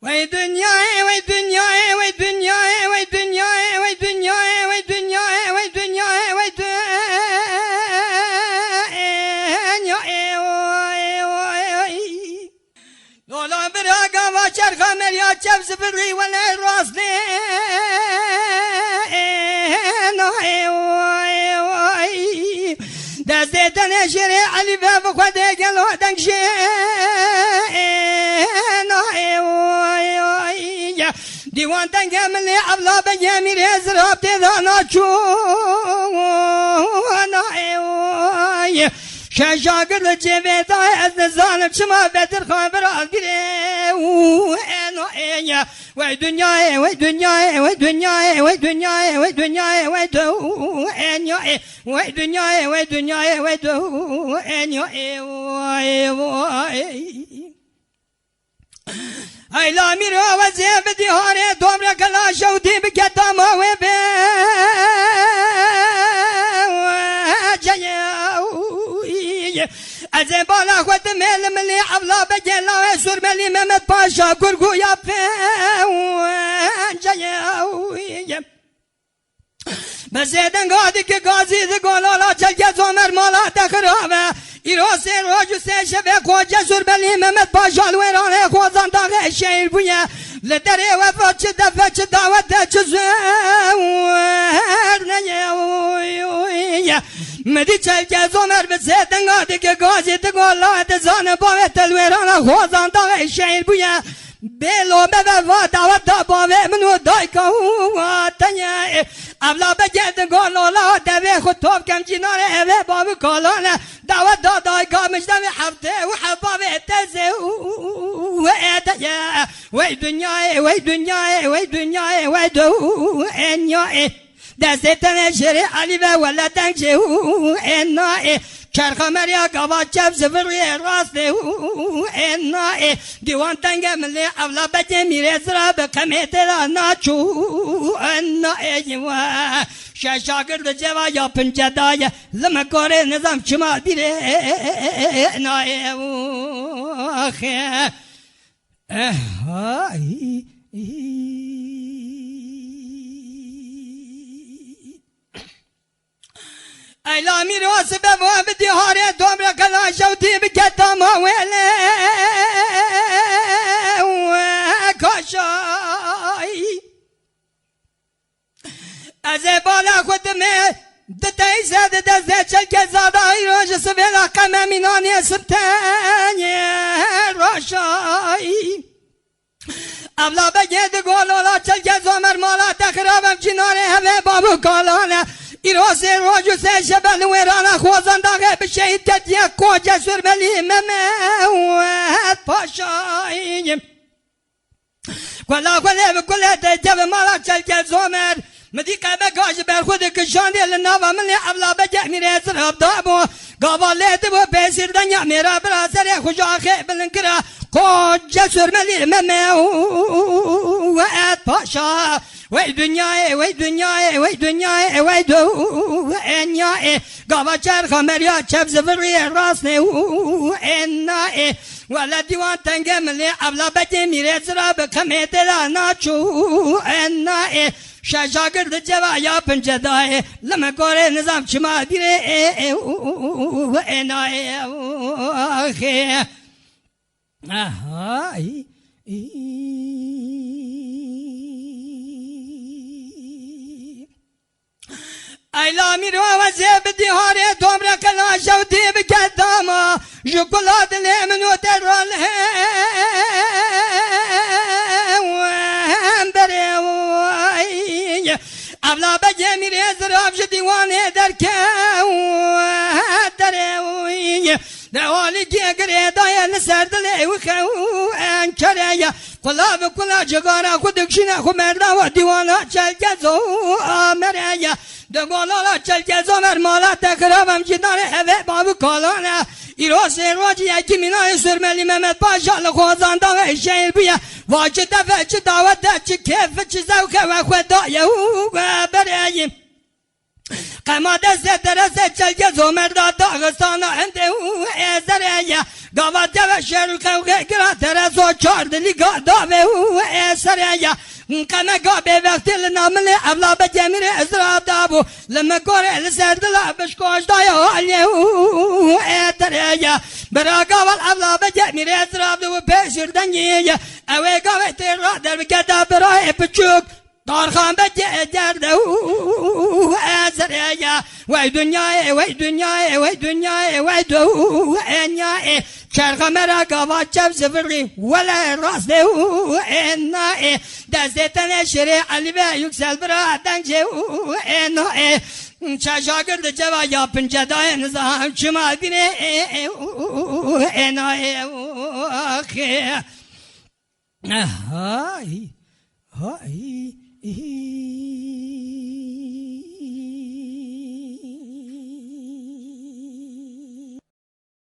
وای دنیای وای دنیای وای دنیای وای دنیای وای دنیای وای دنیای وای دنیای وای دولا براغا و چرخا مریا چب زبری ولی راسلی دسته تنشری علی باب خواده گلو دنگشه دیوان تنگه ملی ابلا بگه میره زراب تیدانا چون شاگرد جبه دای از نزانم شما بهتر خبر آگیره وای دنیای وای دنیای وای دنیای وای دنیای وای دنیای وای دنیای وای دنیای وای دنیای وای ای لا میرو و زیب دیهاره دومره کلا شودی بکتام و به از بالا خود مل ملی ابلا بگلا سر ملی محمد پاشا گرگو یا پنجه بزیدن گادی که گازی دگولالا چلگه زمر مالا تخرابه ایروسی روجو سه شبه خوجه سر ملی محمد پاشا الویرانه خوزان داغه شیر بویه لدره وفا چه دفع چه دعوت چه زور نیه مدی چلگه زمر بزیدن گادی که گازی دگولالا تزانه باوه تلویرانه خوزان داغه شیر بویه بلو ببوا دعوت باوه منو دای که تنیه ابلا بگرد گلالا دوه خود توب کم جیناره اوه بابو کالانه دعوت دای که مجدم حفته و حبابه تزه و اتیه وی دنیای وی دنیای وی دنیای وی دنیای دسته تنشری علی و ولدن چه انای چرخ مریا گوا چب زفری راسته انای دیوان تنگ ملی اولا بچه میره زرا به کمیت را ناچو انای و شاگرد جوا یا پنجه دای لمکاره نظام چما دیره انای و خیه ایلا میراث به وام دیهاره دومره کلا شوتی بکتام وله کاشای از بالا خود می دتای زد دست چلک زادای روش سویلا قمه مینانی سبتانی راشای اولا بگید گولالا چلک زمر مالا تخرابم جناره همه بابو کالانه ایروسی روجو سه شبل ویرانه خوزان داغه بشهید تتیه کوچه سرملی مموت پاشاییم کلا کله بکله تجب مالا چلکل زومر مدی قبه گاش بر خود کشاندی لناوا ملی ابلا بجه میره سراب دابو گاوالیت بو پیسیر دنیا میرا برا سر خوش آخه بلنکرا کوچه سرملی مموت پاشا وای دنیای وای دنیای وای دنیای وای دنیای گاوا چرخ مریا چب زفری راسته انای ولا دیوان تنگ ملی ابلا بچه میره زرا به کمیت را ناچو انای شاگرد جوا یا پنجه دای لمکاره نظام چما دیره انای آخی آهای ایلا میرو و زیب دیهاره دومره کلا شوتی بکتاما شکلات لیمنو ترال هم بره اولا بجه میره زراب شد دیوانه درکه دره دوالی گره دای نسردله و خو انکره کلا به کلا جگاره خودکشینه خو مرده و دیوانه چلگزو آمره دگولالا چلگه زمر مالا تخرابم جداره اوه بابو کالانه ایروس روجی یکی مینای سرملی محمد پاشا لخوزان داغه شیر بیه واجه دفع چه دعوت ده چه کیف چه زوکه و خود دایه و براییم قما دست درست چلگه زمر دا داغستانا انده ازره گاوات جوه شهر قوقه گرا ترسو چاردلی گاداوه ازره قما گابه وقتی لنامل اولا بجمیر ازراب دابو لما گوره لسردلا بشکوش دای حالیه اتره برا گاوال اولا بجمیر ازراب دابو پیشردنگی اوه گاوه تیر را در بگرده برای پچوک دارخان بجرده ازریا وای دنیای وای دنیای وای دنیای وای دنیای چرخ مرا گاوا چپ سفری ولا راست انای دستن شری علی و یکسل برا دنجه انای شاگرد جوا یا پنجدای نظام شما بینه انای های های